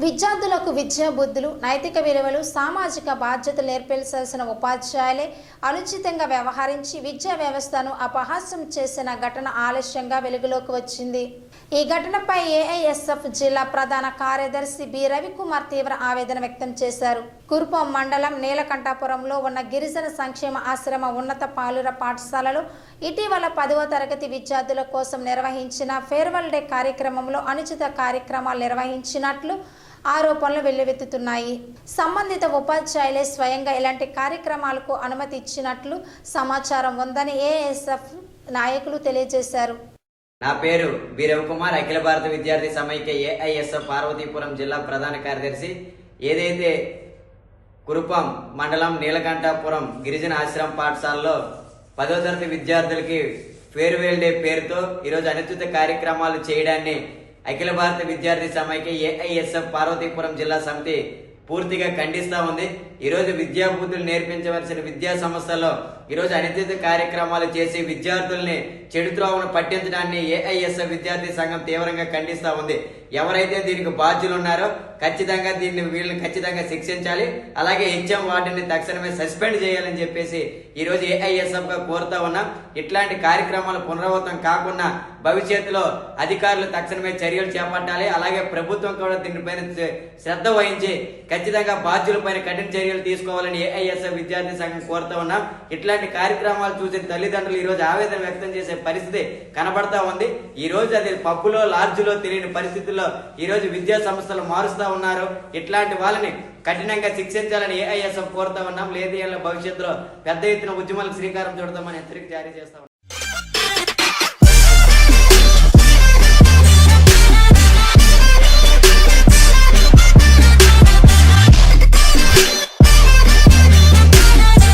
విద్యార్థులకు విద్యా బుద్ధులు, నైతిక విలువలు, సామాజిక బాధ్యతలు నేర్పించాల్సిన ఉపాధ్యాయులే అనుచితంగా వ్యవహరించి విద్యా వ్యవస్థను అపహాస్యం చేసిన ఘటన ఆలస్యంగా వెలుగులోకి వచ్చింది. ఈ ఘటనపై ఏఐఎస్ఎఫ్ జిల్లా ప్రధాన కార్యదర్శి బి రవికుమార్ తీవ్ర ఆవేదన వ్యక్తం చేశారు. కురుపం మండలం నీలకంఠాపురంలో ఉన్న గిరిజన సంక్షేమ ఆశ్రమ ఉన్నత పాలుర పాఠశాలలో ఇటీవల 10వ తరగతి విద్యార్థుల కోసం నిర్వహించిన ఫేర్వెల్ డే కార్యక్రమంలో అనుచిత కార్యక్రమాలు నిర్వహించినట్లు ఆరోపణలు వెల్లువెత్తుతున్నాయి. సంబంధిత ఉపాధ్యాయులే స్వయంగా ఇలాంటి కార్యక్రమాలకు అనుమతి ఇచ్చినట్లు సమాచారం ఉందని ఏఎస్ఎఫ్ నాయకులు తెలియజేశారు. నా పేరు బి రవికుమార్, అఖిల భారత విద్యార్థి సమైక్య ఏఐఎస్ఎఫ్ పార్వతీపురం జిల్లా ప్రధాన కార్యదర్శి. ఏదైతే కురుపం మండలం నీలకంఠాపురం గిరిజన ఆశ్రమ పాఠశాలలో 10వ తరగతి విద్యార్థులకి ఫేర్వెల్ డే పేరుతో ఈరోజు అనుచిత కార్యక్రమాలు చేయడాన్ని అఖిల భారత విద్యార్థి సమైక్య ఏఐఎస్ఎఫ్ పార్వతీపురం జిల్లా సమితి పూర్తిగా ఖండిస్తా ఉంది. ఈరోజు విద్యా బుద్ధులు నేర్పించవలసిన విద్యా సంస్థల్లో ఈరోజు అనుచిత కార్యక్రమాలు చేసి విద్యార్థుల్ని చెడుత్రోవను పట్టించడాన్ని ఏఐఎస్ఎఫ్ విద్యార్థి సంఘం తీవ్రంగా ఖండిస్తా ఉంది. ఎవరైతే దీనికి బాధ్యులు ఉన్నారో ఖచ్చితంగా వీళ్ళని ఖచ్చితంగా శిక్షించాలి. అలాగే హెచ్ఎం వాటిని తక్షణమే సస్పెండ్ చేయాలని చెప్పేసి ఈరోజు ఏఐఎస్ఎఫ్ గా కోరుతా ఉన్నాం. ఇట్లాంటి కార్యక్రమాలు పునరావృతం కాకుండా భవిష్యత్తులో అధికారులు తక్షణమే చర్యలు చేపట్టాలి. అలాగే ప్రభుత్వం కూడా దీనిపైన శ్రద్ధ వహించి ఖచ్చితంగా బాధ్యులపైన కఠిన చర్యలు తీసుకోవాలని ఏఐఎస్ఎఫ్ విద్యార్థి సంఘం కోరుతా ఉన్నాం. ఇట్లాంటి కార్యక్రమాలు చూసి తల్లిదండ్రులు ఈ రోజు ఆవేదన వ్యక్తం చేసే పరిస్థితి కనబడతా ఉంది. ఈ రోజు అది పబ్బులో లాడ్జ్లో తెలియని పరిస్థితుల్లో ఈ రోజు విద్యా సంస్థలు మారుస్తా ఉన్నారు. ఇట్లాంటి వాళ్ళని కఠినంగా శిక్షించాలని ఏఐఎస్ఎఫ్ కోరుతా ఉన్నాం. లేదు భవిష్యత్తులో పెద్ద ఎత్తున ఉద్యమాలకు శ్రీకారం చుడతామని హెచ్చరిక జారీ చేస్తా ఉన్నాం.